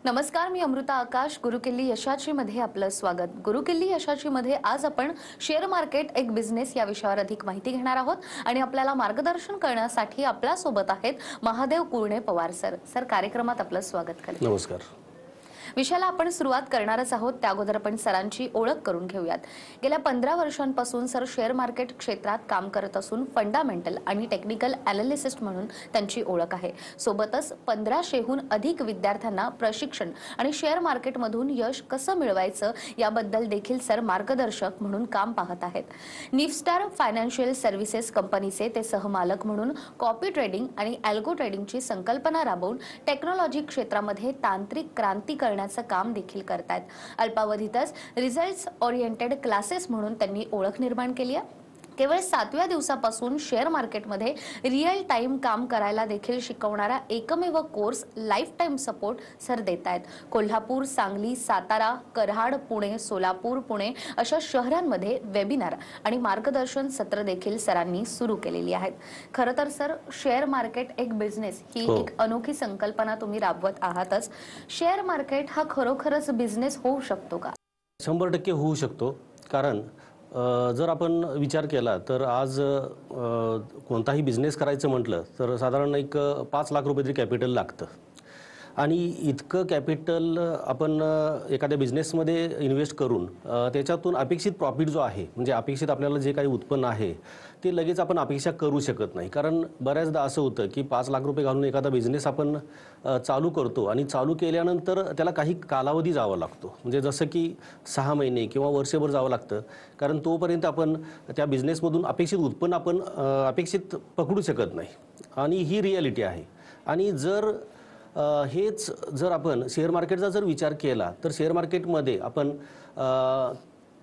नमस्कार, मी अमृता आकाश. गुरुकिल्ली यशाची मध्ये आपलं स्वागत. गुरुकिल्ली यशाची मध्ये आज आपण शेअर मार्केट एक बिझनेस या विषयावर अधिक माहिती घेणार आहोत आणि आपल्याला मार्गदर्शन करण्यासाठी आपल्या सोबत आहेत महादेव कुरणे पवार सर. सर, कार्यक्रमात आपलं स्वागत करते. नमस्कार. विषयाला आपण सुरुवात करणारच आहोत. त्या अगोदर आपण सरांची ओळख करून घेऊयात. गेल्या 15 वर्षांपासून सर शेअर मार्केट क्षेत्रात काम करत असून फंडामेंटल आणि टेक्निकल अनालिसिस्ट म्हणून त्यांची ओळख आहे. सोबतच 1500हून अधिक विद्यार्थ्यांना प्रशिक्षण आणि शेअर मार्केटमधून यश कसं मिळवायचं याबद्दल देखील सर मार्गदर्शक म्हणून काम पाहत आहेत. निफ्स्टार फायनान्शियल सर्व्हिसेस कंपनीचे ते सहमालक म्हणून कॉपी ट्रेडिंग आणि अल्गो ट्रेडिंगची संकल्पना राबवून टेक्नॉलॉजी क्षेत्रामध्ये तांत्रिक क्रांती करण्याचं काम देखील करतात. अल्पावधीतच रिझल्ट्स ओरिएंटेड क्लासेस म्हणून त्यांनी ओळख निर्माण केली आहे. केवळ 7व्या दिवसापासून शेअर मार्केटमध्ये रिअल टाइम काम करायला देखील शिकवणारा एकमेव course life time support sir देत आहेत. कोल्हापूर, सांगली, सातारा, कराड, पुणे, सोलापूर, पुणे अशा शहरांमध्ये वेबिनार आणि मार्गदर्शन सत्र देखील सरांनी सुरू केलेली आहेत. खरं तर सर, शेअर मार्केट एक बिझनेस ही एक अनोखी संकल्पना तुम्ही राबवत आहातच. शेअर मार्केट हा खरोखरच बिझनेस होऊ शकतो का? 100% होऊ शकतो. कारण जर आपण विचार केला तर आज कोणताही बिझनेस करायचं म्हटलं तर साधारण एक 5 लाख रुपये तरी कॅपिटल लागतं. आणि इतकं कॅपिटल आपण एखाद्या बिझनेसमध्ये इन्व्हेस्ट करून त्याच्यातून अपेक्षित प्रॉफिट जो आहे, म्हणजे अपेक्षित आपल्याला जे काही उत्पन्न आहे ते लगेच आपण अपेक्षा करू शकत नाही. कारण बऱ्याचदा असं होतं की 5 लाख रुपये घालून एखादा बिझनेस आपण चालू करतो आणि चालू केल्यानंतर त्याला काही कालावधी जावा लागतो. म्हणजे जसं की 6 महिने किंवा वर्षभर जावं लागतं. कारण तोपर्यंत आपण त्या बिझनेसमधून अपेक्षित उत्पन्न आपण अपेक्षित पकडू शकत नाही. आणि ही रिॲलिटी आहे. आणि हेच जर आपण शेअर मार्केटचा जर विचार केला तर शेअर मार्केटमध्ये आपण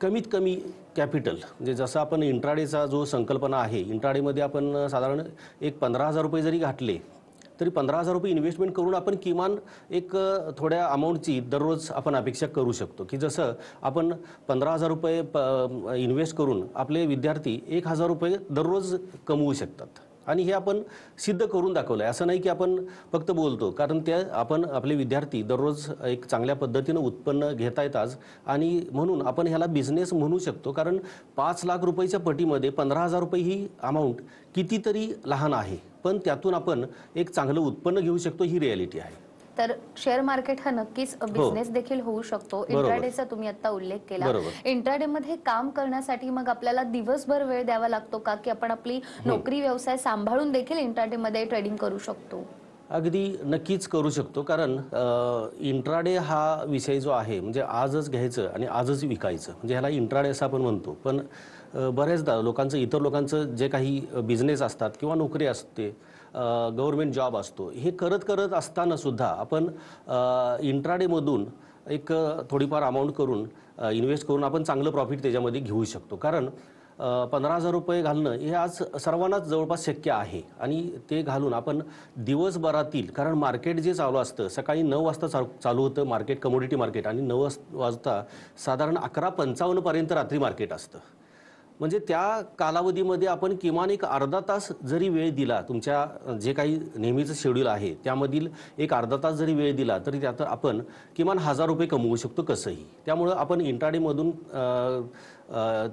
कमीत कमी कॅपिटल, म्हणजे जसं आपण इंट्राडेचा जो संकल्पना आहे, इंट्राडेमध्ये आपण साधारण एक 15,000 रुपये जरी घातले तरी 15,000 रुपये इन्व्हेस्टमेंट करून आपण किमान एक थोड्या अमाऊंटची दररोज आपण अपेक्षा करू शकतो. की जसं आपण 15,000 रुपये इन्व्हेस्ट करून आपले विद्यार्थी 1,000 रुपये दररोज कमवू शकतात. आणि हे आपण सिद्ध करून दाखवलं आहे. असं नाही की आपण फक्त बोलतो, कारण आपण आपले विद्यार्थी दररोज एक चांगल्या पद्धतीनं उत्पन्न घेत आहेत आज. आणि म्हणून आपण ह्याला बिझनेस म्हणू शकतो. कारण 5 लाख रुपयाच्या पटीमध्ये 15,000 रुपये ही अमाऊंट कितीतरी लहान आहे, पण त्यातून आपण एक चांगलं उत्पन्न घेऊ शकतो. ही रिॲलिटी आहे. तर शेअर मार्केट हा नक्कीच बिझनेस देखील होऊ शकतो. इंट्राडेचा तुम्ही आता उल्लेख केला. इंट्राडे मध्ये काम करण्यासाठी मग आपल्याला दिवसभर वेळ द्यावा लागतो का, की आपण आपली नोकरी व्यवसाय सांभाळून देखील इंट्राडे मध्ये ट्रेडिंग करू शकतो? अगदी नक्कीच करू शकतो. कारण इंट्राडे हा विषय जो आहे, म्हणजे आजच घ्यायचं आणि आजच विकायचं, म्हणजे ह्याला इंट्राडे असं आपण म्हणतो. पण बऱ्याचदा इतर लोकांचं जे काही बिझनेस असतात किंवा नोकरी असते, गव्हर्नमेंट जॉब असतो, हे करत असताना सुद्धा आपण इंट्राडेमधून एक थोडीफार अमाऊंट करून इन्व्हेस्ट करून आपण चांगलं प्रॉफिट त्याच्यामध्ये घेऊ शकतो. कारण 15,000 रुपये घालणं हे आज सर्वांनाच जवळपास शक्य आहे. आणि ते घालून आपण दिवसभरातील, कारण मार्केट जे चालू असतं सकाळी 9 वाजता चालू होतं मार्केट, कमोडिटी मार्केट, आणि 9 वाजता साधारण 11:55 पर्यंत रात्री मार्केट असतं. म्हणजे त्या कालावधीमध्ये आपण किमान एक अर्धा तास जरी वेळ दिला, तुमच्या जे काही नेहमीचं शेड्यूल आहे त्यामधील एक अर्धा तास जरी वेळ दिला तरी त्यात आपण किमान 1,000 रुपये कमवू शकतो कसंही. त्यामुळं आपण इंट्राडेमधून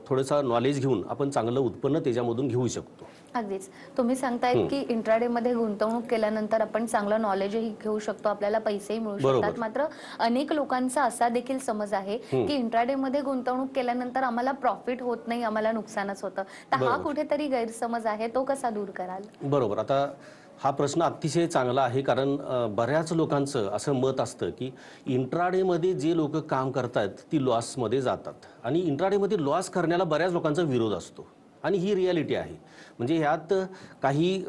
थोडंसं नॉलेज घेऊन आपण चांगलं उत्पन्न त्याच्यामधून घेऊ शकतो. अगदीच तुम्ही सांगतायत की इंट्राडे मध्ये गुंतवणूक केल्यानंतर आपण चांगलं नॉलेजही घेऊ शकतो, आपल्याला पैसेही मिळू शकतात. मात्र अनेक लोकांचा असा देखील समज आहे की इंट्राडे मध्ये गुंतवणूक केल्यानंतर आम्हाला प्रॉफिट होत नाही, आम्हाला नुकसानच होतं. तर हा कुठेतरी गैरसमज आहे, तो कसा दूर कराल? बरोबर. आता हा प्रश्न अतिशय चांगला आहे. कारण बऱ्याच लोकांचं असं मत असतं की इंट्राडेमध्ये जे लोक काम करतात ती लॉसमध्ये जातात, आणि इंट्राडेमध्ये लॉस करण्याला बऱ्याच लोकांचा विरोध असतो. आणि ही रिॲलिटी आहे. म्हणजे ह्यात काही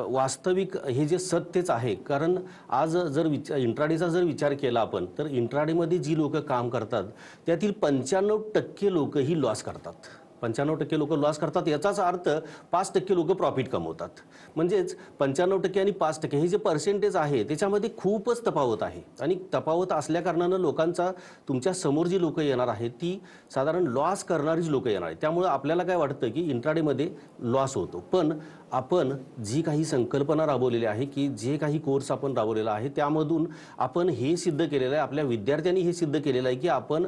वास्तविक हे जे सत्यच आहे. कारण आज जर इंट्राडेचा जर विचार केला आपण तर इंट्राडेमध्ये जी लोक काम करतात त्यातील 95% लोक ही लॉस करतात. 95% लोक लॉस करतात, याचाच अर्थ 5% लोक प्रॉफिट कमवतात. म्हणजेच 95% आणि 5% हे जे पर्सेंटेज आहे त्याच्यामध्ये खूपच तफावत आहे. आणि तफावत असल्याकारणानं लोकांचा, तुमच्या समोर जी लोक येणार आहेत ती साधारण लॉस करणारीच लोक येणार आहेत. त्यामुळे आपल्याला काय वाटतं की इंट्राडेमध्ये लॉस होतो, पण आपण जी काही संकल्पना राबवलेली आहे, की जे काही कोर्स आपण राबवलेला आहे त्यामधून आपण हे सिद्ध केलेलं आहे, आपल्या विद्यार्थ्यांनी हे सिद्ध केलेलं आहे की आपण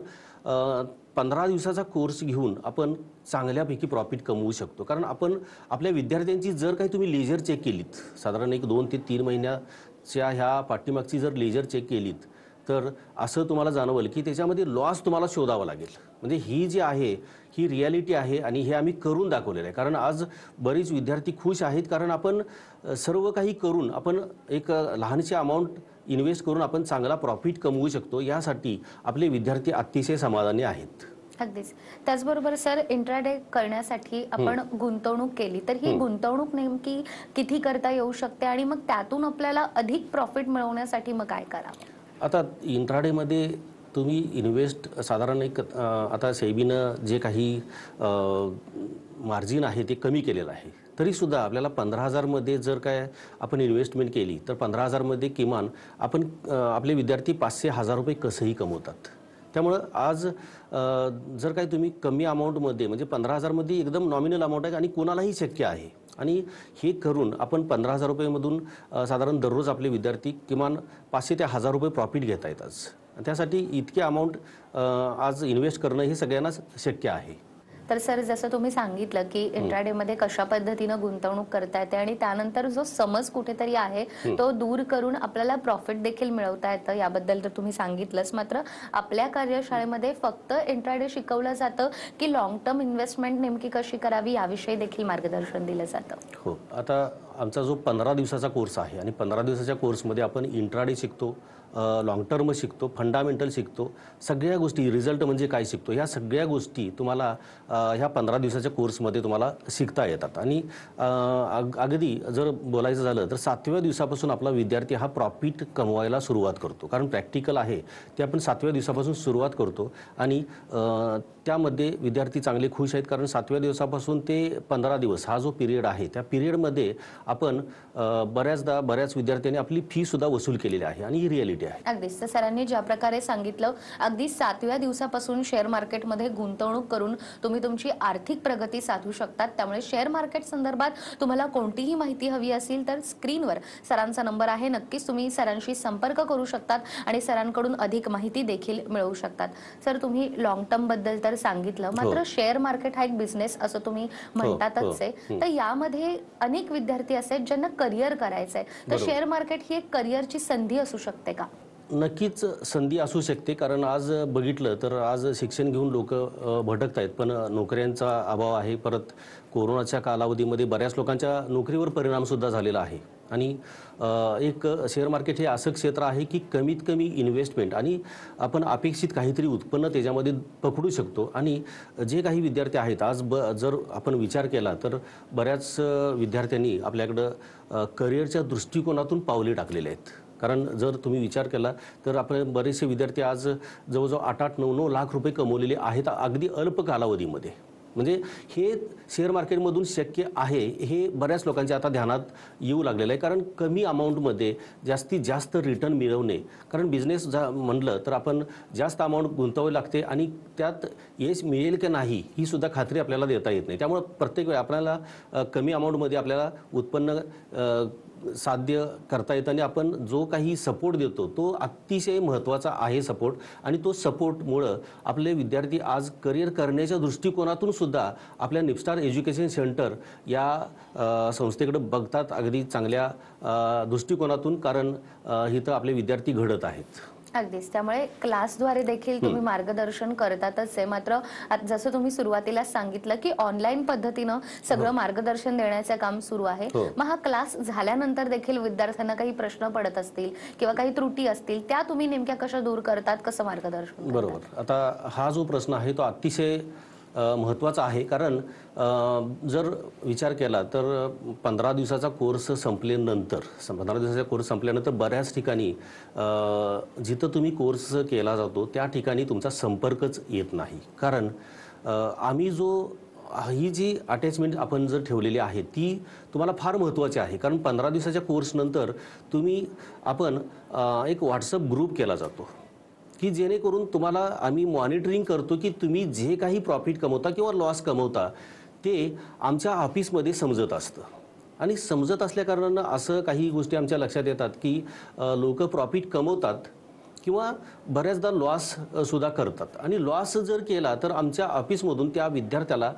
15 दिवसाचा कोर्स घेऊन आपण चांगल्यापैकी प्रॉफिट कमवू शकतो. कारण आपण आपल्या विद्यार्थ्यांची जर काही तुम्ही लेजर चेक केलीत, साधारण 1, 2 ते 3 महिन्याच्या ह्या पाठीमागची जर लेजर चेक केलीत, तर असं तुम्हाला जाणवलं की त्याच्यामध्ये लॉस तुम्हाला शोधावा लागेल. म्हणजे ही जी आहे ही रियालिटी आहे आणि हे आम्ही करून दाखवलेलं आहे. कारण आज बरेच विद्यार्थी खुश आहेत, कारण आपण सर्व काही करून आपण एक लहानशी अमाऊंट इन्व्हेस्ट करून आपण चांगला प्रॉफिट कमवू शकतो. यासाठी आपले विद्यार्थी अतिशय समाधानी आहेत. अगदीच. त्याचबरोबर सर, इंट्राडे करण्यासाठी आपण गुंतवणूक केली तर ही गुंतवणूक नेमकी किती करता येऊ शकते आणि मग त्यातून आपल्याला अधिक प्रॉफिट मिळवण्यासाठी मग काय करावं? आता इंट्राडेमध्ये तुम्ही इन्व्हेस्ट साधारण एक आता सेबीनं जे काही मार्जिन आहे ते कमी केलेलं आहे, तरीसुद्धा आपल्याला 15,000मध्ये जर काय आपण इन्व्हेस्टमेंट केली तर 15,000मध्ये किमान आपण आपले विद्यार्थी 500-1000 रुपये कसंही कमवतात. त्यामुळं आज जर काही तुम्ही कमी अमाऊंटमध्ये, म्हणजे 15,000मध्ये एकदम नॉमिनल अमाऊंट आहे आणि कोणालाही शक्य आहे, आणि हे करून आपण 15,000 रुपयेमधून साधारण दररोज आपले विद्यार्थी किमान 500 ते 1000 रुपये प्रॉफिट घेत आहेत आज. त्यासाठी इतके अमाऊंट आज इन्व्हेस्ट करणं हे सगळ्यांनाच शक्य आहे. तर सर, जसं तुम्ही सांगितलं की इंट्राडेमध्ये कशा पद्धतीनं गुंतवणूक करता येते आणि त्यानंतर जो समज कुठेतरी आहे तो दूर करून आपल्याला प्रॉफिट देखील मिळवता येतं, याबद्दल तर तुम्ही सांगितलंच. मात्र आपल्या कार्यशाळेमध्ये फक्त इंट्राडे शिकवलं जातं की लॉंग टर्म इन्व्हेस्टमेंट नेमकी कशी करावी याविषयी देखील मार्गदर्शन दिलं जातं? हो, आता आमचा जो 15 दिवसाचा कोर्स आहे आणि 15 दिवसाच्या कोर्समध्ये आपण इंट्राडे शिकतो, लॉंग टर्म शिकतो, फंडामेंटल शिकतो, सगळ्या गोष्टी, रिझल्ट म्हणजे काय शिकतो, ह्या सगळ्या गोष्टी तुम्हाला ह्या 15 दिवसाच्या कोर्समध्ये तुम्हाला शिकता येतात. आणि अगदी जर बोलायचं झालं तर 7व्या दिवसापासून आपला विद्यार्थी हा प्रॉफिट कमवायला सुरुवात करतो. कारण प्रॅक्टिकल आहे ते आपण 7व्या दिवसापासून सुरुवात करतो आणि त्यामध्ये विद्यार्थी चांगले खुश आहेत. कारण 7व्या दिवसापासून ते 15 दिवस हा जो पिरियड आहे त्या पिरियडमध्ये आपण बऱ्याचदा बऱ्याच विद्यार्थ्यांनी आपली फी सुद्धा वसूल केलेली आहे आणि ही रियालिटी आहे. अगदीच. तर सरांनी ज्या प्रकारे सांगितलं, अगदी 7व्या दिवसापासून शेअर मार्केटमध्ये गुंतवणूक करून तुम्ही तुमची आर्थिक प्रगती साधू शकतात. त्यामुळे शेअर मार्केट संदर्भात तुम्हाला कोणतीही माहिती हवी असेल तर स्क्रीनवर सरांचा नंबर आहे, नक्कीच तुम्ही सरांशी संपर्क करू शकतात आणि सरांकडून अधिक माहिती देखील मिळवू शकतात. सर, तुम्ही लॉंग टर्म बद्दल तर सांगितलं, मात्र शेअर मार्केट हा एक बिझनेस असं तुम्ही म्हणतातच आहे. तर यामध्ये अनेक विद्यार्थी आहेत ज्यांना करिअर करायचंय, तर शेअर मार्केट ही एक करिअरची संधी असू शकते का? नक्कीच संधी असू शकते. कारण आज बघितलं तर आज शिक्षण घेऊन लोक भटकत आहेत, पण नोकऱ्यांचा अभाव आहे. परत कोरोनाच्या कालावधीमध्ये बऱ्याच लोकांच्या नोकरीवर परिणामसुद्धा झालेला आहे. आणि एक शेअर मार्केट हे असं क्षेत्र आहे की कमीत कमी इन्व्हेस्टमेंट आणि आपण अपेक्षित काहीतरी उत्पन्न त्याच्यामध्ये पकडू शकतो. आणि जे काही विद्यार्थी आहेत आज जर आपण विचार केला तर बऱ्याच विद्यार्थ्यांनी आपल्याकडं करिअरच्या दृष्टिकोनातून पावले टाकलेले आहेत. कारण जर तुम्ही विचार केला तर आपण बरेचसे विद्यार्थी आज जवळजवळ 8-8, 9-9 लाख रुपये कमवलेले आहेत अगदी अल्प कालावधीमध्ये. म्हणजे हे शेअर मार्केटमधून शक्य आहे हे बऱ्याच लोकांच्या आता ध्यानात येऊ लागलेलं आहे. कारण कमी अमाऊंटमध्ये जास्तीत जास्त रिटर्न मिळवणे, कारण बिझनेस म्हटलं तर आपण जास्त अमाऊंट गुंतवावी लागते आणि त्यात यश मिळेल की नाही ही सुद्धा खात्री आपल्याला देता येत नाही. त्यामुळे प्रत्येक वेळी आपल्याला कमी अमाऊंटमध्ये आपल्याला उत्पन्न साध्य करता येतं आणि आपण जो काही सपोर्ट देतो तो अतिशय महत्त्वाचा आहे सपोर्ट. आणि तो सपोर्टमुळं आपले विद्यार्थी आज करिअर करण्याच्या दृष्टिकोनातून सुद्धा आपल्या निपस्टार एज्युकेशन सेंटर या संस्थेकडे बघतात अगदी चांगल्या दृष्टिकोनातून. कारण इथं आपले विद्यार्थी घडत आहेत. अगदीच. त्यामुळे क्लासद्वारे देखील तुम्ही मार्गदर्शन करतातच आहे. मात्र जसं तुम्ही सुरुवातीला सांगितलं की ऑनलाईन पद्धतीनं सगळं मार्गदर्शन देण्याचं काम सुरू आहे. मग हा क्लास झाल्यानंतर देखील विद्यार्थ्यांना काही प्रश्न पडत असतील किंवा काही त्रुटी असतील, त्या तुम्ही नेमक्या कशा दूर करतात, कसं मार्गदर्शन करतात? बरोबर. आता हा जो प्रश्न आहे तो अतिशय महत्त्वाचा आहे. कारण जर विचार केला तर 15 दिवसाचा कोर्स संपल्यानंतर 15 दिवसाचा कोर्स संपल्यानंतर बऱ्याच ठिकाणी जिथं तुम्ही कोर्स केला जातो त्या ठिकाणी तुमचा संपर्कच येत नाही. कारण आम्ही जो ही जी अटॅचमेंट आपण जर ठेवलेली आहे ती तुम्हाला फार महत्त्वाची आहे. कारण 15 दिवसाच्या कोर्सनंतर आपण एक व्हॉट्सअप ग्रुप केला जातो की जेणेकरून तुम्हाला आम्ही मॉनिटरिंग करतो की तुम्ही जे काही प्रॉफिट कमवता किंवा लॉस कमवता ते आमच्या ऑफिसमध्ये समजत असतं. आणि समजत असल्याकारणानं असं काही गोष्टी आमच्या लक्षात येतात की लोक प्रॉफिट कमवतात किंवा बऱ्याचदा लॉस सुद्धा करतात. आणि लॉस जर केला तर आमच्या ऑफिसमधून त्या विद्यार्थ्याला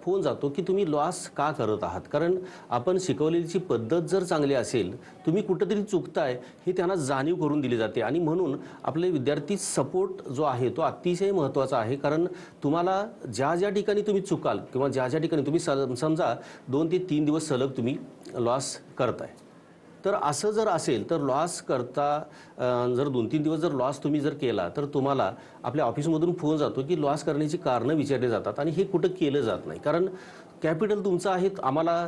फोन जातो की तुम्ही लॉस का करत आहात. कारण आपण शिकवलेली पद्धत जर चांगली असेल, तुम्ही कुठंतरी चुकताय हे त्यांना जाणीव करून दिली जाते. आणि म्हणून आपले विद्यार्थी सपोर्ट जो आहे तो अतिशय महत्त्वाचा आहे. कारण तुम्हाला ज्या ज्या ठिकाणी तुम्ही चुकाल किंवा ज्या ज्या ठिकाणी तुम्ही समजा 2 ते 3 दिवस सलग तुम्ही लॉस करताय, तर असं जर असेल तर लॉस करता जर 2-3 दिवस जर लॉस तुम्ही जर केला तर तुम्हाला आपल्या ऑफिसमधून फोन जातो की लॉस करण्याची कारणं विचारली जातात. आणि हे कुठं केलं जात नाही. कारण कॅपिटल तुमचं आहे. आम्हाला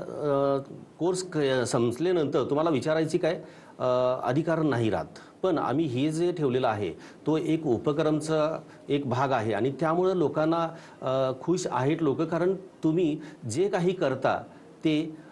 कोर्स संपल्यानंतर तुम्हाला विचारायची काय अधिकार नाही राहत. पण आम्ही हे जे ठेवलेलं आहे तो एक उपक्रमचा एक भाग आहे. आणि त्यामुळे लोकांना खुश आहेत लोक. कारण तुम्ही जे काही करता ते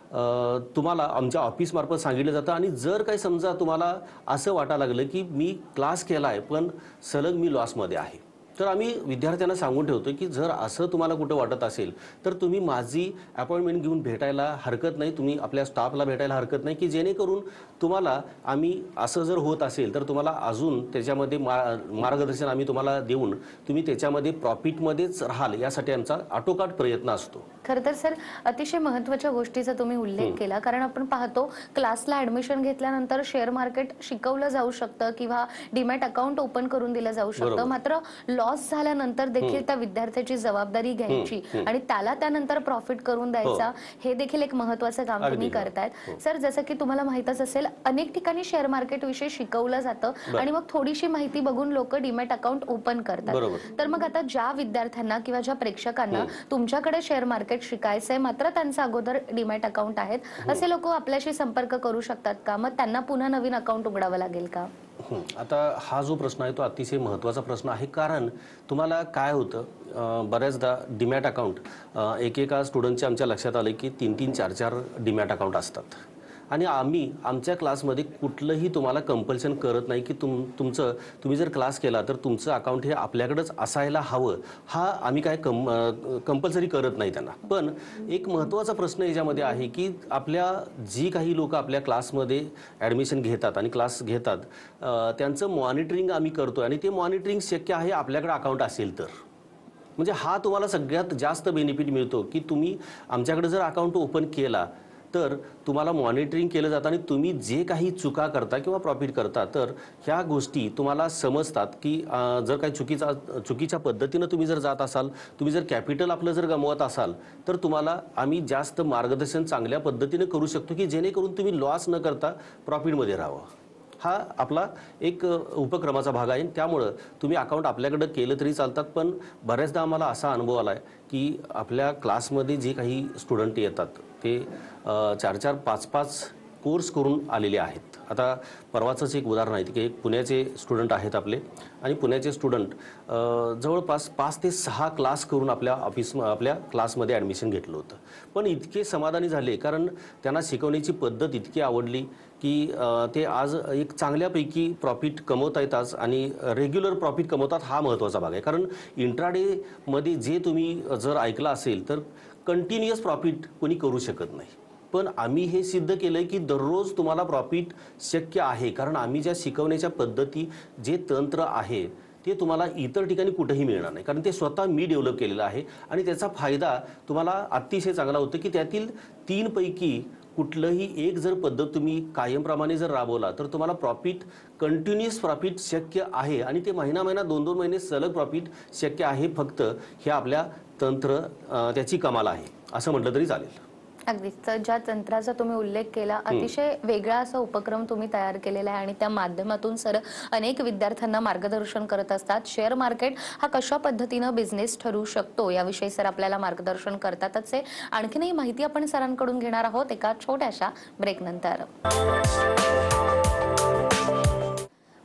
तुम्हाला आमच्या ऑफिसमार्फत सांगितलं जातं. आणि जर काही समजा तुम्हाला असं वाटायला लागलं की मी क्लास केला आहे पण सलग मी लॉसमध्ये आहे, तर आम्ही विद्यार्थ्यांना सांगून ठेवतो की जर असं तुम्हाला कुठं वाटत असेल तर तुम्ही माझी अपॉइंटमेंट घेऊन भेटायला हरकत नाही, तुम्ही आपल्या स्टाफला भेटायला हरकत नाही, की जेणेकरून तुम्हाला आम्ही असं जर होत असेल तर तुम्हाला अजून त्याच्यामध्ये मार्गदर्शन आम्ही तुम्हाला देऊन तुम्ही त्याच्यामध्ये प्रॉफिटमध्येच राहाल यासाठी आमचा आटोकाट प्रयत्न असतो. खरं तर सर, अतिशय महत्त्वाच्या गोष्टीचा तुम्ही उल्लेख केला. कारण आपण पाहतो क्लासला ऍडमिशन घेतल्यानंतर शेअर मार्केट शिकवलं जाऊ शकतं किंवा डीमॅट अकाउंट ओपन करून दिलं जाऊ शकतं. मात्र लॉस झाल्यानंतर देखील त्या विद्यार्थ्याची जबाबदारी घ्यायची आणि त्याला त्यानंतर प्रॉफिट करून द्यायचा, हे देखील एक महत्त्वाचं काम तुम्ही करतायत. सर, जसं की तुम्हाला माहितच असेल, अनेक ठिकाणी शेअर मार्केट विषयी शिकवलं जातं आणि मग थोडीशी माहिती बघून लोक डीमॅट अकाउंट ओपन करतात. तर मग आता ज्या विद्यार्थ्यांना किंवा ज्या प्रेक्षकांना तुमच्याकडे शेअर मार्केट शिकायचंय मात्र त्यांचं अगोदर डीमॅट अकाउंट आहेत, असे लोक आपल्याशी संपर्क करू शकतात का? मग त्यांना पुन्हा नवीन अकाउंट उघडावं लागेल का? आता हा जो प्रश्न आहे तो अतिशय महत्त्वाचा प्रश्न आहे. कारण तुम्हाला काय होतं, बऱ्याचदा डीमॅट अकाउंट एकेका स्टुडंटच्या आमच्या लक्षात आलं की 3-3, 4-4 डीमॅट अकाउंट असतात. आणि आम्ही आमच्या क्लासमध्ये कुठलंही तुम्हाला कंपल्शन करत नाही की तुम्ही जर क्लास केला तर तुमचं अकाउंट हे आपल्याकडेच असायला हवं, हा आम्ही काय कंपल्सरी करत नाही त्यांना. पण एक महत्त्वाचा प्रश्न याच्यामध्ये आहे की आपल्या जी काही लोक आपल्या क्लासमध्ये ॲडमिशन घेतात आणि क्लास घेतात त्यांचं मॉनिटरिंग आम्ही करतो. आणि ते मॉनिटरिंग शक्य आहे आपल्याकडे अकाउंट असेल तर. म्हणजे हा तुम्हाला सगळ्यात जास्त बेनिफिट मिळतो की तुम्ही आमच्याकडे जर अकाउंट ओपन केला तर तुम्हाला मॉनिटरिंग केलं जातं आणि तुम्ही जे काही चुका करता किंवा प्रॉफिट करता तर ह्या गोष्टी तुम्हाला समजतात की जर काही चुकीच्या पद्धतीनं तुम्ही जर जात असाल, तुम्ही जर कॅपिटल आपलं जर गमवत असाल तर तुम्हाला आम्ही जास्त मार्गदर्शन चांगल्या पद्धतीनं करू शकतो की जेणेकरून तुम्ही लॉस न करता प्रॉफिटमध्ये राहावं. हा आपला एक उपक्रमाचा भाग आहे. त्यामुळं तुम्ही अकाउंट आपल्याकडं केलं तरी चालतात. पण बऱ्याचदा आम्हाला असा अनुभव आला आहे की आपल्या क्लासमध्ये जे काही स्टुडंट येतात ते 4-4, 5-5 कोर्स करून आलेले आहेत. आता परवाचंच एक उदाहरण आहे की एक पुण्याचे स्टुडंट आहेत आपले, आणि पुण्याचे स्टुडंट जवळपास 5 ते 6 क्लास करून आपल्या क्लासमध्ये ॲडमिशन घेतलं होतं. पण इतके समाधानी झाले कारण त्यांना शिकवण्याची पद्धत इतकी आवडली की ते आज एक चांगल्यापैकी प्रॉफिट कमवत आहेत आज. आणि रेग्युलर प्रॉफिट कमवतात, हा महत्त्वाचा भाग आहे. कारण इंट्राडेमध्ये जे तुम्ही जर ऐकलं असेल तर कंटिन्युअस प्रॉफिट कोणी करू शकत नाही. पण आम्ही हे सिद्ध केलं की दररोज तुम्हाला प्रॉफिट शक्य आहे. कारण आम्ही ज्या शिकवण्याच्या पद्धती, जे तंत्र आहे ते तुम्हाला इतर ठिकाणी कुठेही मिळणार नाही. कारण ते स्वतः मी डेव्हलप केलेलं आहे. आणि त्याचा फायदा तुम्हाला अतिशय चांगला होतो की त्यातील 3 पैकी कुठलंही एक जर पद्धत तुम्ही कायमप्रमाणे जर राबवला तर तुम्हाला कंटिन्युअस प्रॉफिट शक्य आहे. आणि ते महिना 2-2 महिने सलग प्रॉफिट शक्य आहे. फक्त हे आपल्या तंत्र त्याची कमाल आहे असं म्हटलं तरी चालेल. अगदीच. ज्या तंत्राचा तुम्ही उल्लेख केला, अतिशय वेगळा असा उपक्रम तुम्ही तयार केलेला आहे आणि त्या माध्यमातून सर अनेक विद्यार्थ्यांना मार्गदर्शन करत असतात. शेअर मार्केट हा कशा पद्धतीनं बिझनेस ठरू शकतो याविषयी सर आपल्याला मार्गदर्शन करतातच आहे. आणखीनही माहिती आपण सरांकडून घेणार आहोत एका छोट्याशा ब्रेकनंतर.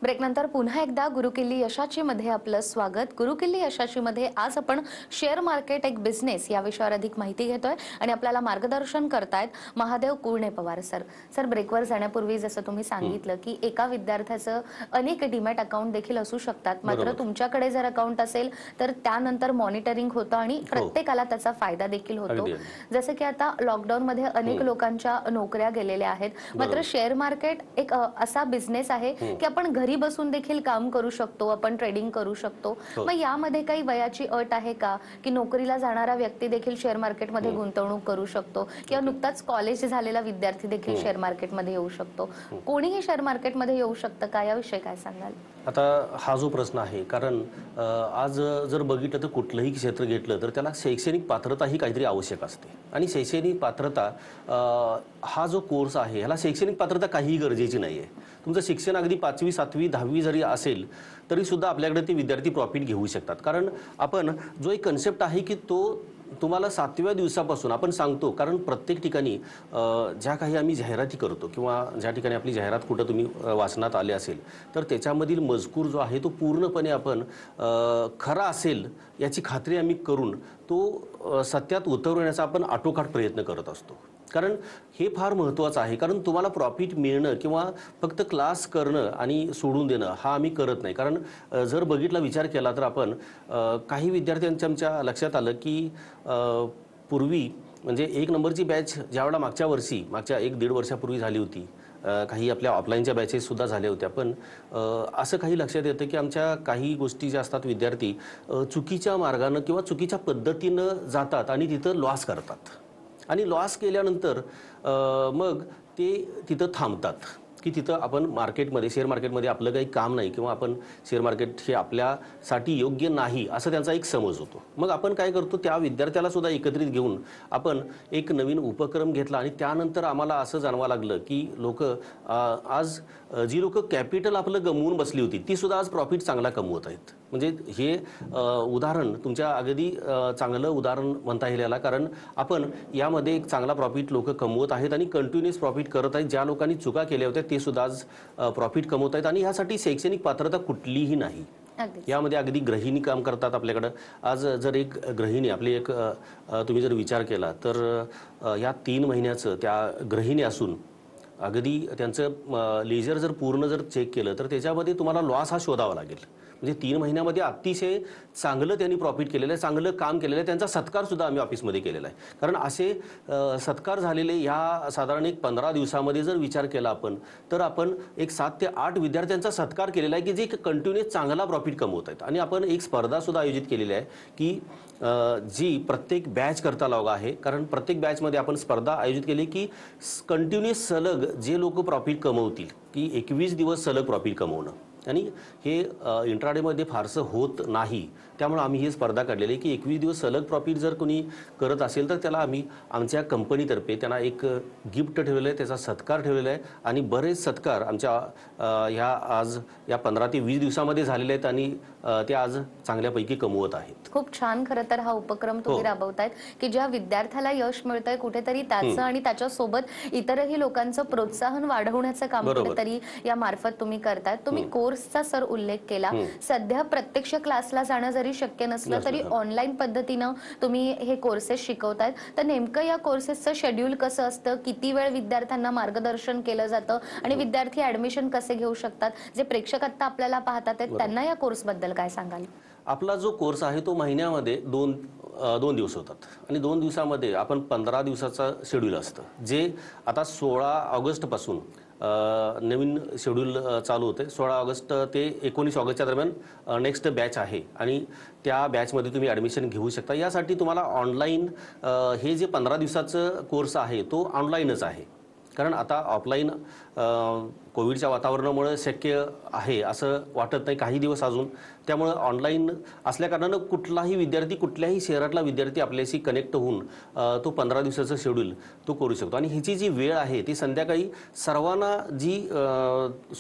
ब्रेकनंतर पुन्हा एकदा गुरुकिल्ली यशाची मध्ये आपलं स्वागत. गुरुकिल्ली यशाची मध्ये आज आपण शेअर मार्केट एक बिझनेस या विषयावर अधिक माहिती घेतोय आणि आपल्याला मार्गदर्शन करतायत महादेव कुरणे पवार सर. सर, ब्रेकवर जाण्यापूर्वी जसं तुम्ही सांगितलं की एका विद्यार्थ्याचं अनेक डीमॅट अकाउंट देखील असू शकतात, मात्र बरोबर. तुमच्याकडे जर अकाउंट असेल तर त्यानंतर मॉनिटरिंग होतं आणि प्रत्येकाला त्याचा फायदा देखील होतो. अगदी. जसं की आता लॉकडाऊन मध्ये अनेक लोकांच्या नोकऱ्या गेलेल्या आहेत, मात्र बरोबर. शेअर मार्केट एक असा बिझनेस आहे की आपण घरी बसून देखील काम करू शकतो, आपण ट्रेडिंग करू शकतो. मग यामध्ये काही वयाची अट आहे का की नोकरीला जाणारा व्यक्ती देखील शेअर मार्केटमध्ये गुंतवणूक करू शकतो किंवा नुकताच कॉलेज झालेला विद्यार्थी देखील शेअर मार्केटमध्ये येऊ शकतो? कोणीही शेअर मार्केटमध्ये येऊ शकतं का? याविषयी काय सांगाल? आता हा जो प्रश्न आहे, कारण आज जर बघितलं तर कुठलंही क्षेत्र घेतलं तर त्याला शैक्षणिक पात्रता ही काहीतरी आवश्यक असते. आणि शैक्षणिक पात्रता हा जो कोर्स आहे ह्याला शैक्षणिक पात्रता काहीही गरजेची नाही आहे. तुमचं शिक्षण अगदी 5वी 7वी 10वी जरी असेल तरी सुद्धा आपल्याकडे ते विद्यार्थी प्रॉफिट घेऊ शकतात. कारण आपण जो एक कन्सेप्ट आहे की तो तुम्हाला 7व्या दिवसापासून आपण सांगतो. कारण प्रत्येक ठिकाणी ज्या काही आम्ही जाहिराती करतो किंवा ज्या ठिकाणी आपली जाहिरात कुठं तुम्ही वाचनात आले असेल तर त्याच्यामधील मजकूर जो आहे तो पूर्णपणे आपण खरा असेल याची खात्री आम्ही करून तो सत्यात उतरवण्याचा आपण आटोकाट प्रयत्न करत असतो. कारण हे फार महत्त्वाचं आहे. कारण तुम्हाला प्रॉफिट मिळणं किंवा फक्त क्लास करणं आणि सोडून देणं हा आम्ही करत नाही. कारण जर बघितला विचार केला तर आपण काही विद्यार्थ्यांच्या आमच्या लक्षात आलं की पूर्वी म्हणजे 1 नंबरची बॅच ज्यावेळेला मागच्या 1-1.5 वर्षापूर्वी झाली होती, काही आपल्या ऑफलाईनच्या बॅचेससुद्धा झाल्या होत्या, पण असं काही लक्षात येतं की आमच्या काही गोष्टी ज्या असतात विद्यार्थी चुकीच्या मार्गानं किंवा चुकीच्या पद्धतीनं जातात आणि तिथं लॉस करतात. आणि लॉस केल्यानंतर मग ते तिथं थांबतात की तिथं आपण मार्केटमध्ये शेअर मार्केटमध्ये आपलं काही काम नाही किंवा आपण शेअर मार्केट हे आपल्यासाठी योग्य नाही असं त्यांचा एक समज होतो. मग आपण काय करतो, त्या विद्यार्थ्याला सुद्धा एकत्रित घेऊन आपण एक नवीन उपक्रम घेतला आणि त्यानंतर आम्हाला असं जाणवायला लागलं की लोक आज जी लोक कॅपिटल आपलं गमवून बसली होती ती सुद्धा आज प्रॉफिट चांगला कमवत आहेत. म्हणजे हे उदाहरण तुमच्या अगदी चांगलं उदाहरण म्हणता येईल याला. कारण आपण यामध्ये एक चांगला प्रॉफिट लोक कमवत आहेत आणि कंटिन्युअस प्रॉफिट करत आहेत. ज्या लोकांनी चुका केल्या होत्या ते सुद्धा आज प्रॉफिट कमवत आहेत. आणि ह्यासाठी शैक्षणिक पात्रता कुठलीही नाही. यामध्ये अगदी गृहिणी काम करतात आपल्याकडं. आज जर एक गृहिणी आपली एक तुम्ही जर विचार केला तर या 3 महिन्याचं त्या गृहिणी असून अगदी त्यांचं लेजर जर पूर्ण जर चेक केलं तर त्याच्यामध्ये तुम्हाला लॉस हा शोधावा लागेल. म्हणजे 3 महिन्यामध्ये अतिशय चांगलं त्यांनी प्रॉफिट केलेलं आहे, चांगलं काम केलेलं आहे. त्यांचा सत्कार सुद्धा आम्ही ऑफिसमध्ये केलेला आहे. कारण असे सत्कार झालेले या साधारण एक 15 दिवसामध्ये जर विचार केला आपण तर आपण एक 7 ते 8 विद्यार्थ्यांचा सत्कार केलेला आहे की जे कंटिन्युअस चांगला प्रॉफिट कमवत आहेत. आणि आपण एक स्पर्धा सुद्धा आयोजित केलेली आहे की जी प्रत्येक बॅच करता लॉग आहे. कारण प्रत्येक बॅचमध्ये आपण स्पर्धा आयोजित केली की कंटिन्युअस सलग जे लोक प्रॉफिट कमवतील की 21 दिवस सलग प्रॉफिट कमवणं. आणि हे इंट्राडेमध्ये फारसं होत नाही. त्यामुळे आम्ही ही स्पर्धा काढलेली आहे की 21 दिवस सलग प्रॉफिट जर कोणी करत असेल तर त्याला आम्ही आमच्या कंपनीतर्फे त्यांना एक गिफ्ट ठेवलेलं आहे, त्याचा सत्कार ठेवलेला आहे. आणि बरेच सत्कार आमच्या ह्या आज या 15 ते 20 दिवसामध्ये झालेले आहेत आणि ते आज चांगल्यापैकी कमवत आहेत. खूप छान. खरं तर हा उपक्रम तुम्ही राबवतायत की ज्या विद्यार्थ्याला यश मिळतंय कुठेतरी त्याचं आणि त्याच्यासोबत इतरही लोकांचं प्रोत्साहन वाढवण्याचं काम कुठेतरी या मार्फत तुम्ही करतायत. तुम्ही कोर्सचा सर उल्लेख केला. सध्या प्रत्यक्ष क्लासला जाणं जरी शक्य नसलं तरी ऑनलाईन पद्धतीनं तुम्ही हे कोर्सेस शिकवतायत. तर नेमकं या कोर्सेसचं शेड्यूल कसं असतं, किती वेळ विद्यार्थ्यांना मार्गदर्शन केलं जातं आणि विद्यार्थी ऍडमिशन कसे घेऊ शकतात? जे प्रेक्षक आता आपल्याला पाहतात त्यांना या कोर्सबद्दल काय सांगाल? आपला जो कोर्स आहे तो महिन्यामध्ये 2 दिवस होतात आणि 2 दिवसामध्ये आपण 15 दिवसाचा शेड्यूल असतं. जे आता 16 ऑगस्टपासून नवीन शेड्यूल चालू होते. 16 ऑगस्ट ते 19 ऑगस्टच्या दरम्यान नेक्स्ट बॅच आहे आणि त्या बॅचमध्ये तुम्ही ॲडमिशन घेऊ शकता. यासाठी तुम्हाला ऑनलाईन हे जे 15 दिवसाचं कोर्स आहे तो ऑनलाईनच आहे. कारण आता ऑफलाईन कोविडच्या वातावरणामुळे शक्य आहे असं वाटत नाही काही दिवस अजून. त्यामुळे ऑनलाईन असल्याकारणानं कुठलाही विद्यार्थी कुठल्याही शहरातला विद्यार्थी आपल्याशी कनेक्ट होऊन तो 15 दिवसाचं शेड्यूल तो करू शकतो. आणि ह्याची जी वेळ आहे ती संध्याकाळी सर्वांना जी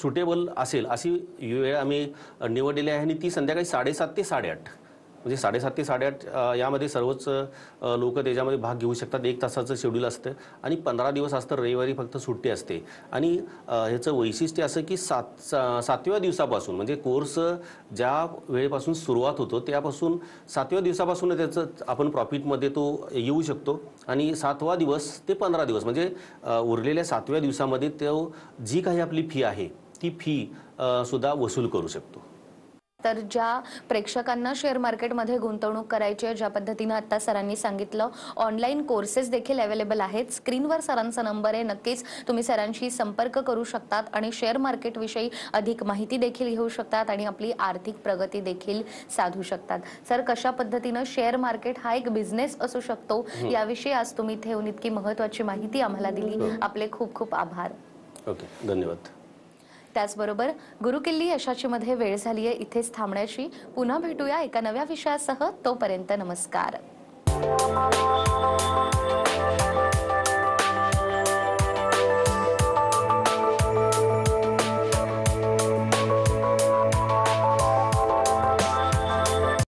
सुटेबल असेल अशी वेळ आम्ही निवडलेली आहे आणि ती संध्याकाळी 7:30 ते 8:30 म्हणजे 7:30 ते 8:30 यामध्ये सर्वच लोक त्याच्यामध्ये भाग घेऊ शकतात. 1 तासाचं शेड्यूल असतं आणि 15 दिवस असतं, रविवारी फक्त सुट्टी असते. आणि ह्याचं वैशिष्ट्य असं की 7व्या दिवसापासून म्हणजे कोर्स ज्या वेळेपासून सुरुवात होतो त्यापासून 7व्या दिवसापासून त्याचं आपण प्रॉफिटमध्ये तो येऊ शकतो. आणि 7वा दिवस ते 15 दिवस म्हणजे उरलेल्या 7व्या दिवसामध्ये तो जी काही आपली फी आहे ती फी सुद्धा वसूल करू शकतो. तर ज्या प्रेक्षकांना शेअर मार्केटमध्ये गुंतवणूक करायची आहे, ज्या पद्धतीनं आता सरांनी सांगितलं, ऑनलाईन कोर्सेस देखील अवेलेबल आहेत. स्क्रीनवर सरांचा नंबर आहे, नक्कीच तुम्ही सरांशी संपर्क करू शकतात आणि शेअर मार्केटविषयी अधिक माहिती देखील घेऊ शकतात आणि आपली आर्थिक प्रगती देखील साधू शकतात. सर, कशा पद्धतीनं शेअर मार्केट हा एक बिझनेस असू शकतो याविषयी आज तुम्ही इथे येऊन इतकी महत्त्वाची माहिती आम्हाला दिली. आपले खूप खूप आभार. ओके, धन्यवाद. त्याचबरोबर गुरुकिल्ली यशाची मध्ये वेळ झाली आहे इथेच थांबण्याची. पुन्हा भेटूया एका नव्या विषयासह. तोपर्यंत नमस्कार.